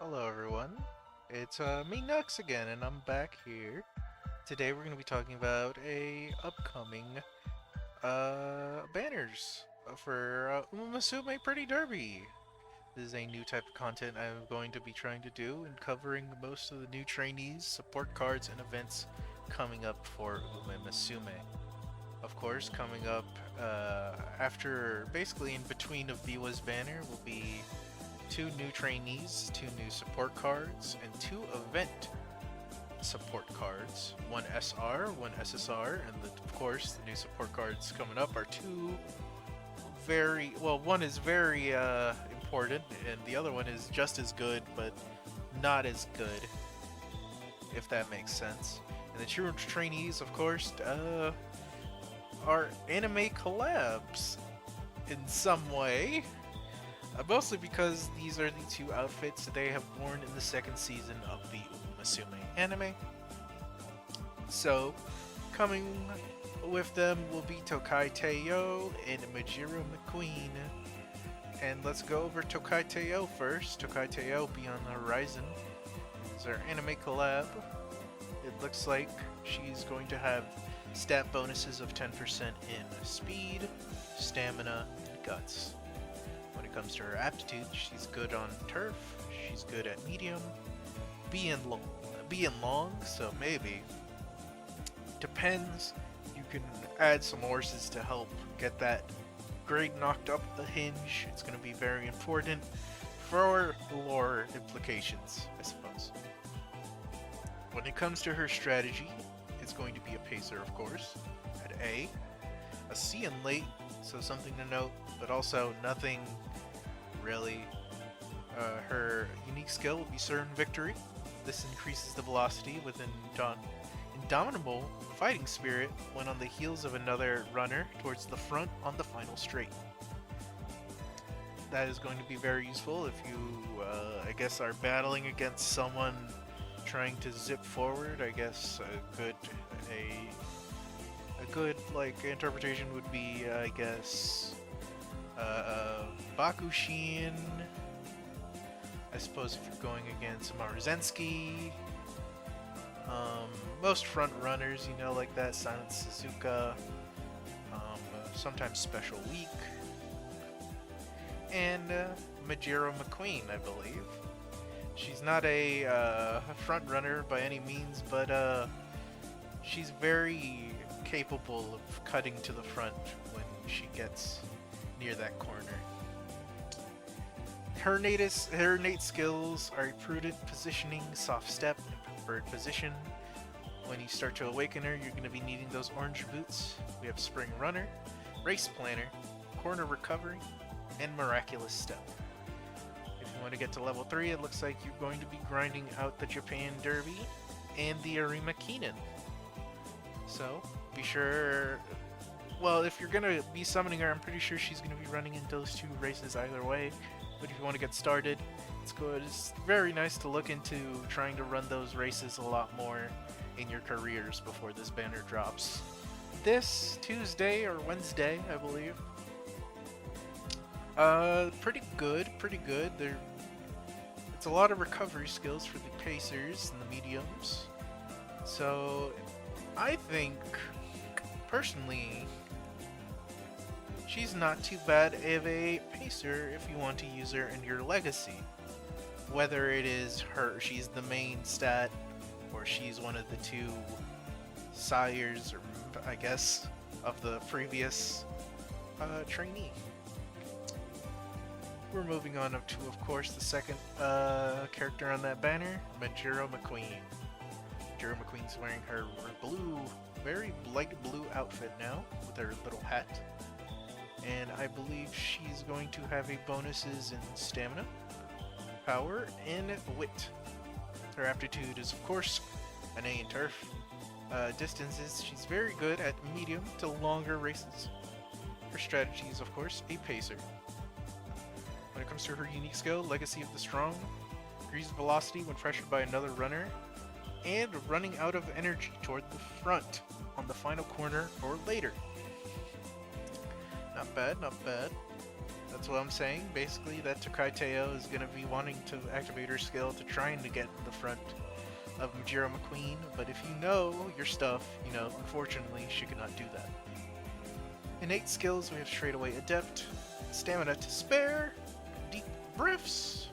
Hello everyone, it's me Nux again, and I'm back here. Today we're going to be talking about a upcoming banners for Umamusume Pretty Derby. This is a new type of content I'm going to be trying to do and covering most of the new trainees, support cards, and events coming up for Umamusume. Of course, coming up after, basically in between of Biwa's banner will be two new trainees, two new support cards, and two event support cards. One SR, one SSR, and of course the new support cards coming up are two one is very important, and the other one is just as good, but not as good, if that makes sense. And the two trainees, of course, are anime collabs in some way. Mostly because these are the two outfits they have worn in the second season of the Umamusume anime. So, coming with them will be Tokai Teio and McQueen. And let's go over Tokai Teio first. Tokai Teio Beyond the Horizon is our anime collab. It looks like she's going to have stat bonuses of 10% in speed, stamina, and guts. When it comes to her aptitude, she's good on turf, she's good at medium, being long, so maybe. Depends, you can add some horses to help get that grade knocked up the hinge. It's going to be very important for lore implications, I suppose. When it comes to her strategy, it's going to be a pacer, of course, at A C in late, so something to note, but also nothing really. Her unique skill will be Certain Victory. This increases the velocity with an indomitable fighting spirit when on the heels of another runner towards the front on the final straight. That is going to be very useful if you, I guess, are battling against someone trying to zip forward. I guess a good like interpretation would be, I guess, Bakushin. I suppose if you're going against Maruzensky, most front runners, you know, like that, Silent Suzuka, sometimes Special Week, and McQueen, I believe. She's not a front runner by any means, but she's very capable of cutting to the front when she gets near that corner. Her innate skills are prudent positioning, soft step, and preferred position. When you start to awaken her, you're going to be needing those orange boots. We have Spring Runner, Race Planner, Corner Recovery, and Miraculous Step. If you want to get to level 3, it looks like you're going to be grinding out the Japan Derby and the Arima Keenan. So, be sure... Well, if you're going to be summoning her, I'm pretty sure she's going to be running in those two races either way. But if you want to get started, it's good. It's very nice to look into trying to run those races a lot more in your careers before this banner drops. This Tuesday or Wednesday, I believe. Pretty good. It's a lot of recovery skills for the pacers and the mediums. So, I think, personally, she's not too bad of a pacer if you want to use her in your legacy. Whether it is she's the main stat, or she's one of the two sires, or I guess, of the previous trainee. We're moving on up to, of course, the second character on that banner, McQueen. McQueen's wearing her blue, very light blue outfit now, with her little hat. And I believe she's going to have a bonuses in stamina, power, and wit. Her aptitude is, of course, an A in turf. Distances, she's very good at medium to longer races. Her strategy is, of course, a pacer. When it comes to her unique skill, Legacy of the Strong, increases velocity when pressured by another runner, and running out of energy toward the front on the final corner or later. Not bad. That's what I'm saying. Basically, that Tokai Teio is going to be wanting to activate her skill to trying to get in the front of Majira McQueen, but if you know your stuff, you know, unfortunately, she cannot do that. Innate skills, we have Straightaway Adept, Stamina to Spare, Deep Breaths.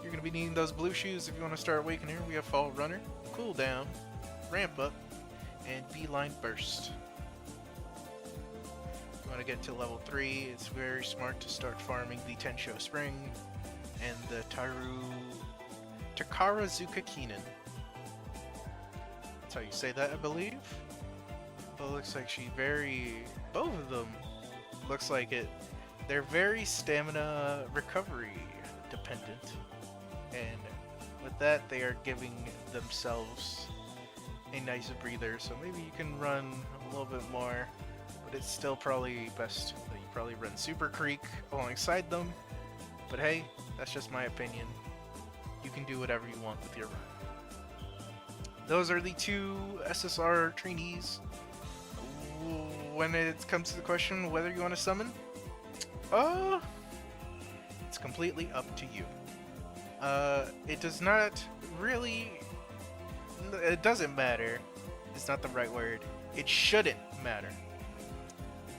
You're going to be needing those blue shoes if you want to start awakening her. We have Fall Runner, Cooldown, Ramp Up, and Beeline Burst. You want to get to level 3, it's very smart to start farming the Tensho Spring and the Takarazuka Keenan. That's how you say that, I believe. But it looks like both of them, looks like it. They're very stamina recovery dependent. And with that, they are giving themselves a nice breather. So maybe you can run a little bit more, but it's still probably best that you probably run Super Creek alongside them. But hey, that's just my opinion. You can do whatever you want with your run. Those are the 2 SSR trainees. When it comes to the question whether you want to summon, it's completely up to you. It does not really, it doesn't matter, it's not the right word, it shouldn't matter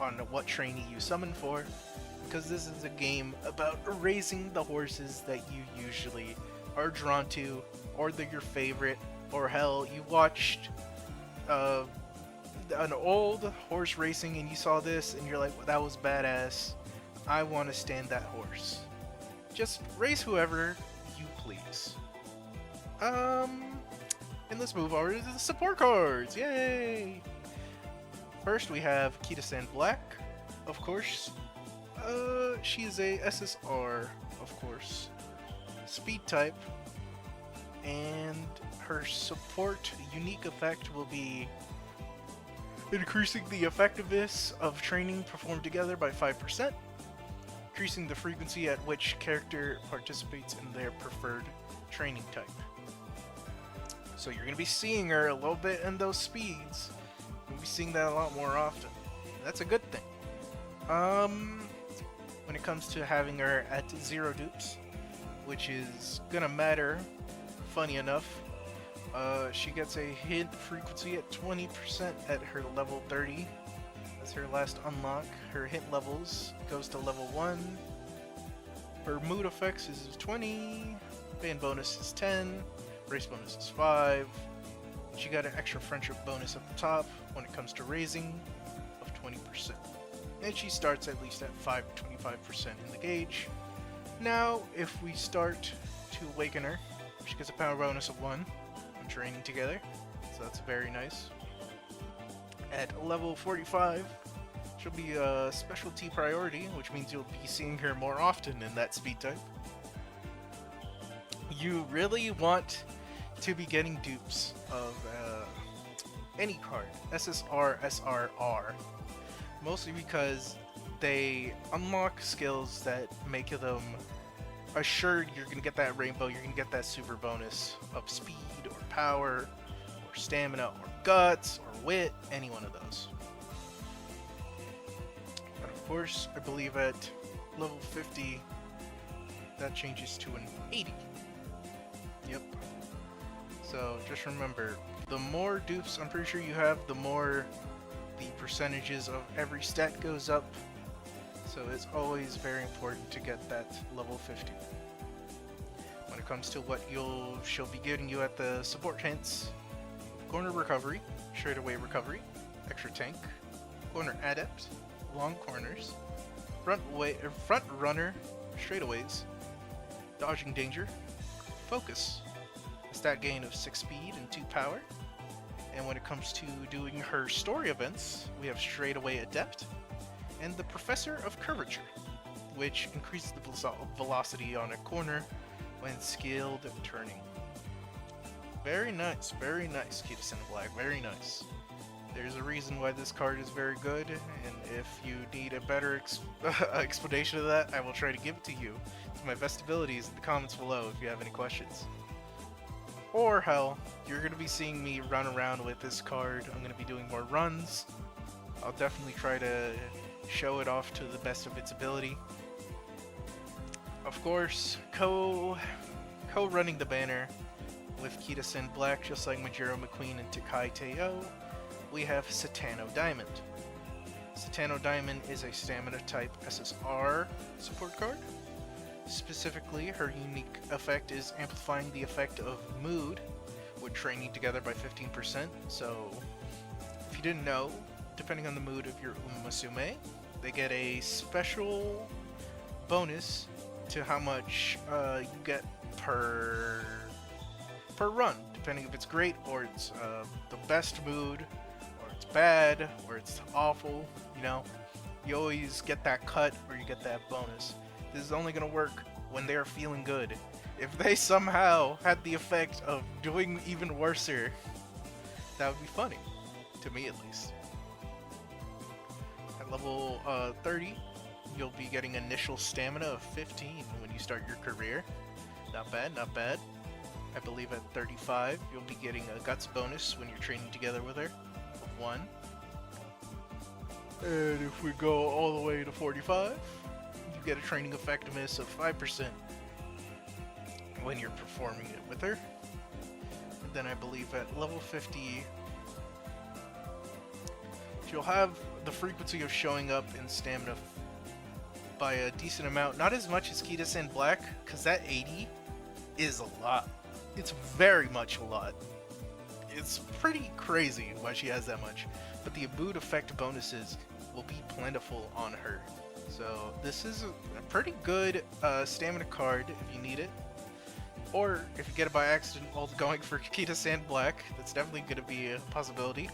on what trainee you summon for, because this is a game about raising the horses that you usually are drawn to, or they're your favorite, or hell, you watched an old horse racing and you saw this and you're like, well, that was badass, I want to stand that horse. Just raise whoever you please. And let's move over to the support cards. Yay! First we have Kitasan Black, of course. She is a SSR, of course. Speed type. And her support unique effect will be increasing the effectiveness of training performed together by 5%. Increasing the frequency at which character participates in their preferred training type. So you're going to be seeing her a little bit in those speeds. You'll be seeing that a lot more often. That's a good thing. When it comes to having her at 0 dupes, which is going to matter, funny enough, she gets a hit frequency at 20% at her level 30. That's her last unlock. Her hit levels goes to level 1. Her mood effects is 20. Band bonus is 10. Race bonus is 5. She got an extra friendship bonus at the top when it comes to raising of 20%. And she starts at least at 25% in the gauge. Now, if we start to awaken her, she gets a power bonus of 1 when training together. So that's very nice. At level 45, she'll be a specialty priority, which means you'll be seeing her more often in that speed type. You really want to be getting dupes of any card, SSR, SRR, mostly because they unlock skills that make them assured you're going to get that rainbow, you're going to get that super bonus of speed or power or stamina or guts or wit, any one of those. And of course, I believe at level 50, that changes to an 80. Yep. So just remember, the more dupes I'm pretty sure you have, the more the percentages of every stat goes up. So it's always very important to get that level 50. When it comes to what she'll be giving you at the support hints, corner recovery, straightaway recovery, extra tank, corner adept, long corners, front runner, straightaways, dodging danger, focus, a stat gain of 6 speed and 2 power. And when it comes to doing her story events, we have straightaway adept and the professor of curvature, which increases the velocity on a corner when skilled turning. Very nice, Kitasan Black, very nice. There's a reason why this card is very good, and if you need a better explanation of that, I will try to give it to you to my best abilities in the comments below if you have any questions. Or hell, you're going to be seeing me run around with this card. I'm going to be doing more runs. I'll definitely try to show it off to the best of its ability. Of course, co-running the banner with Kitasan Black, just like Majiro McQueen and Teio, we have Satono Diamond. Satono Diamond is a stamina type SSR support card. Specifically, her unique effect is amplifying the effect of mood with training together by 15%. So, if you didn't know, depending on the mood of your Umamusume, they get a special bonus to how much you get per run, depending if it's great or it's the best mood, or it's bad, or it's awful. You know, you always get that cut or you get that bonus. This is only gonna work when they are feeling good. If they somehow had the effect of doing even worser, that would be funny, to me at least. At level 30, you'll be getting initial stamina of 15 when you start your career. Not bad, not bad. I believe at 35, you'll be getting a guts bonus when you're training together with her of 1. And if we go all the way to 45, you get a training effectiveness of 5% when you're performing it with her. And then I believe at level 50, you'll have the frequency of showing up in stamina by a decent amount. Not as much as Kitasan Black, because that 80 is a lot. It's very much a lot. It's pretty crazy why she has that much. But the mood effect bonuses will be plentiful on her. So this is a pretty good stamina card if you need it. Or if you get it by accident while going for Kitasan Black, that's definitely going to be a possibility.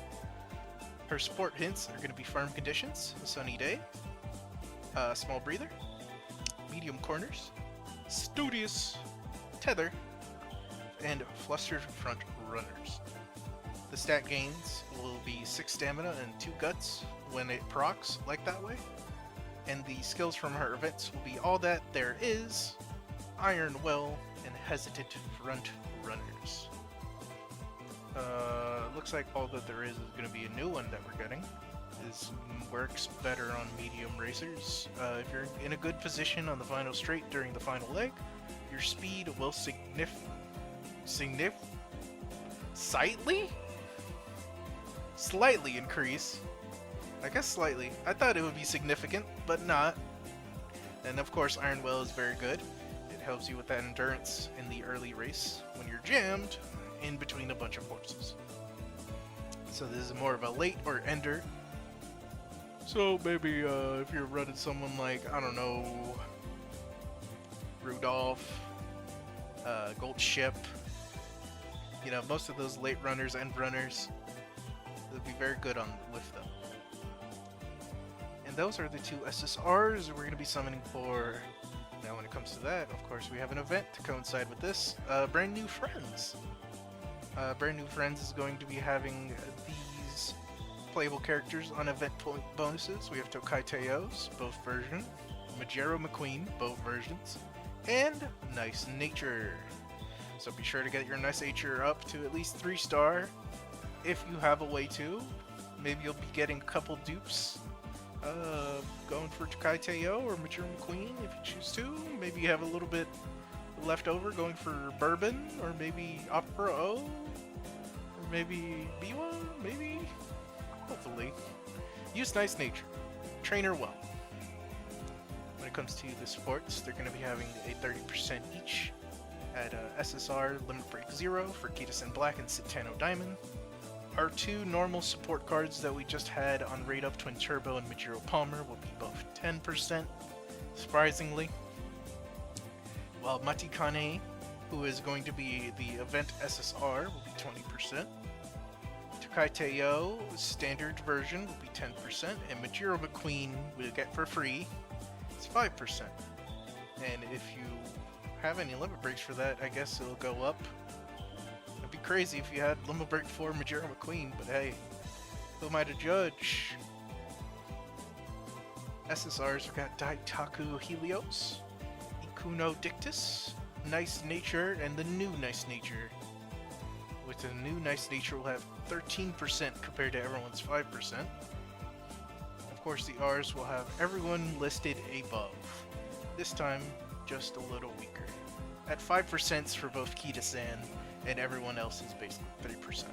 Her support hints are going to be firm conditions, a sunny day, small breather, medium corners, studious, tether, and flustered front runners. The stat gains will be 6 stamina and 2 guts when it procs like that way. And the skills from her events will be all that there is, Iron Well, and Hesitant Front Runners. Looks like all that there is going to be a new one that we're getting. This works better on medium racers. If you're in a good position on the final straight during the final leg, your speed will slightly increase. I guess slightly. I thought it would be significant, but not. And of course, Iron Will is very good. It helps you with that endurance in the early race when you're jammed in between a bunch of horses. So this is more of a late or ender. So maybe if you're running someone like, I don't know, Rudolph, Gold Ship, you know, most of those late runners, end runners, it'll be very good with them. And those are the 2 SSRs we're going to be summoning for. Now when it comes to that, of course, we have an event to coincide with this. Brand New Friends. Brand New Friends is going to be having these playable characters on event point bonuses. We have Tokai Teio's, both versions, Majiro McQueen, both versions, and Nice Nature. So be sure to get your Nice Nature up to at least 3-star if you have a way to. Maybe you'll be getting a couple dupes going for Tokai Teio or Majiro McQueen if you choose to. Maybe you have a little bit left over going for Bourbon, or maybe Opera O, or maybe Biwa, maybe. Hopefully. Use Nice Nature. Train her well. When it comes to the supports, they're going to be having a 30% each at SSR Limit Break 0 for Kitasan Black and Satono Diamond. Our 2 normal support cards that we just had on Raid Up Twin Turbo and Majiro Palmer will be both 10%, surprisingly. While Matikane, who is going to be the event SSR, will be 20%. Tokai Teio standard version will be 10%, and Majiro McQueen will get for free. It's 5%. And if you have any limit breaks for that, I guess it'll go up. It'd be crazy if you had limit break for Majiro McQueen, but hey, who am I to judge? SSRs, we've got Daitaku Helios, Ikuno Dictus, Nice Nature, and the new Nice Nature. With the new Nice Nature, we'll have 13% compared to everyone's 5%. Of Of course, the R's will have everyone listed above. This time, just a little weaker. At 5% for both Kitasan, and everyone else is basically 3%.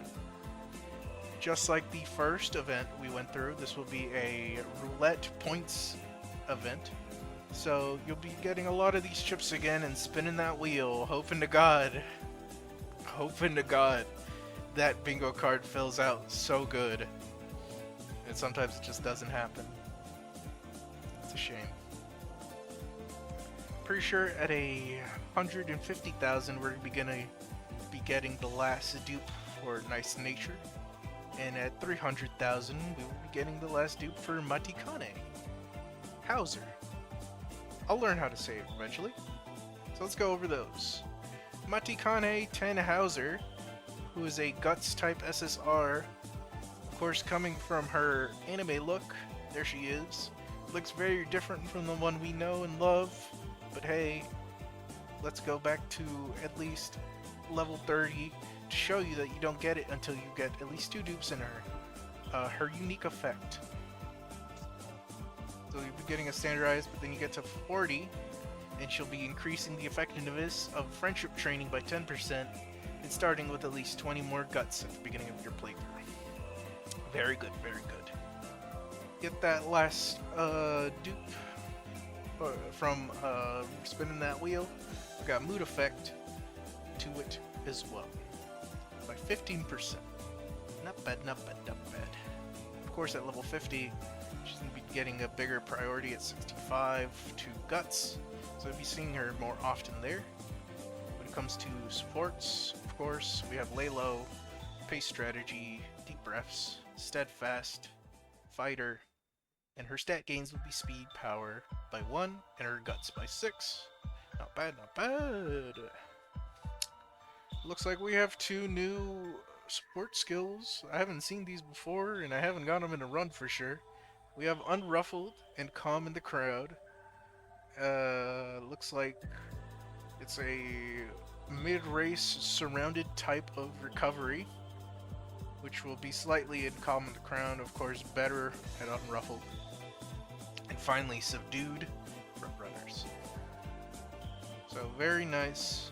Just like the first event we went through, this will be a roulette points event. So you'll be getting a lot of these chips again and spinning that wheel, hoping to God that bingo card fills out so good. And sometimes it just doesn't happen. It's a shame. Pretty sure at 150,000 we're gonna be getting the last dupe for Nice Nature. And at 300,000 we will be getting the last dupe for Matikane. Hauser. I'll learn how to say it eventually. So let's go over those. Matikane 10 Hauser, who is a Guts type SSR. Of course, coming from her anime look, there she is. Looks very different from the one we know and love, but hey, let's go back to at least level 30 to show you that you don't get it until you get at least 2 dupes in her. Her unique effect. So you'll be getting a standardized, but then you get to 40, and she'll be increasing the effectiveness of friendship training by 10%, and starting with at least 20 more guts at the beginning of your playthrough. Very good, very good. Get that last dupe from spinning that wheel. We got mood effect to it as well by 15%. Not bad, not bad, not bad. Of course, at level 50, she's gonna be getting a bigger priority at 65 to guts, so we'll be seeing her more often there. When it comes to supports, of course, we have lay low, pace strategy, deep breaths, steadfast, fighter, and her stat gains will be speed, power by 1, and her guts by 6. Not bad, not bad. Looks like we have 2 new support skills. I haven't seen these before, and I haven't got them in a run for sure. We have Unruffled and Calm in the Crowd. Looks like it's a mid-race surrounded type of recovery, which will be slightly in Calm in the Crowd, of course, better at Unruffled. And finally, Subdued Front Runners. So very nice.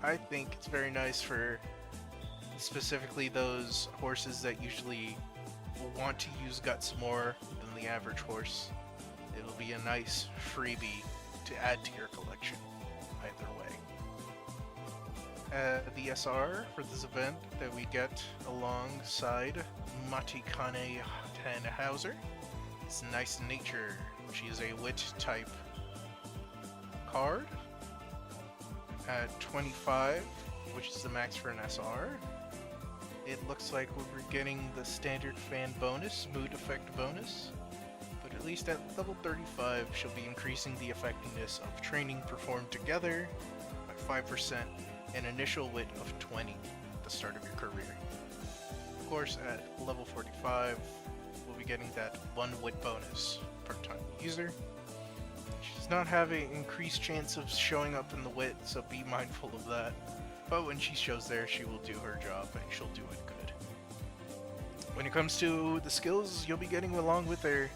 I think it's very nice for specifically those horses that usually will want to use guts more than the average horse. It'll be a nice freebie to add to your collection, either way. The SR for this event that we get alongside Matikane Tannhauser is Nice Nature. She is a wit type card at 25, which is the max for an SR. It looks like we're getting the standard fan bonus, mood effect bonus, but at least at level 35 she'll be increasing the effectiveness of training performed together by 5% and initial wit of 20 at the start of your career. Of course, at level 45 we'll be getting that 1 wit bonus per time user. She does not have an increased chance of showing up in the wit, so be mindful of that. But when she shows there, she will do her job, and she'll do it good. When it comes to the skills you'll be getting along with her,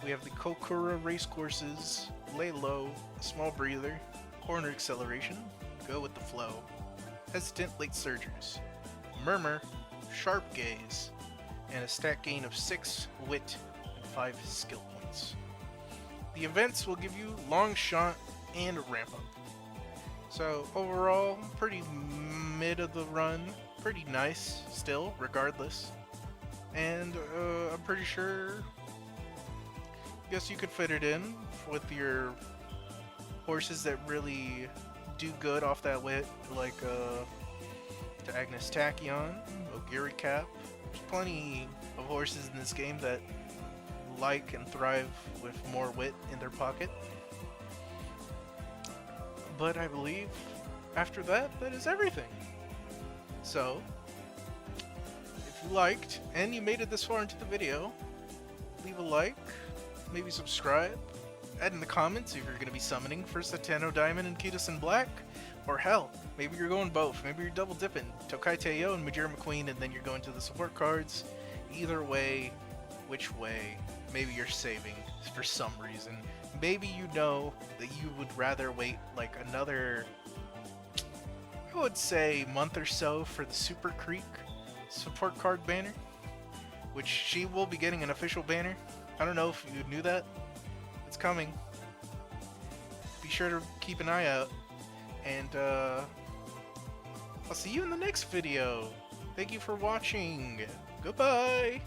we have the Kokura race courses, Lay Low, Small Breather, Corner Acceleration, Go with the Flow, Hesitant Late Surgers, Murmur, Sharp Gaze, and a stat gain of 6 wit and 5 skill points. The events will give you Long Shot and Ramp Up. So overall, pretty mid of the run, pretty nice still, regardless. And I'm pretty sure, I guess you could fit it in with your horses that really do good off that wit, like the Agnes Tachyon, Ogiri Cap. There's plenty of horses in this game that like and thrive with more wit in their pocket. But I believe after that, that is everything. So, if you liked and you made it this far into the video, leave a like, maybe subscribe, add in the comments if you're going to be summoning for Satono Diamond and Kitasan Black, or hell, maybe you're going both. Maybe you're double dipping Tokai Teio and McQueen, and then you're going to the support cards. Either way, which way, maybe you're saving for some reason. Maybe you know that you would rather wait like another, I would say, month or so for the Super Creek support card banner, which she will be getting an official banner. I don't know if you knew that. It's coming. Be sure to keep an eye out. And I'll see you in the next video. Thank you for watching. Goodbye.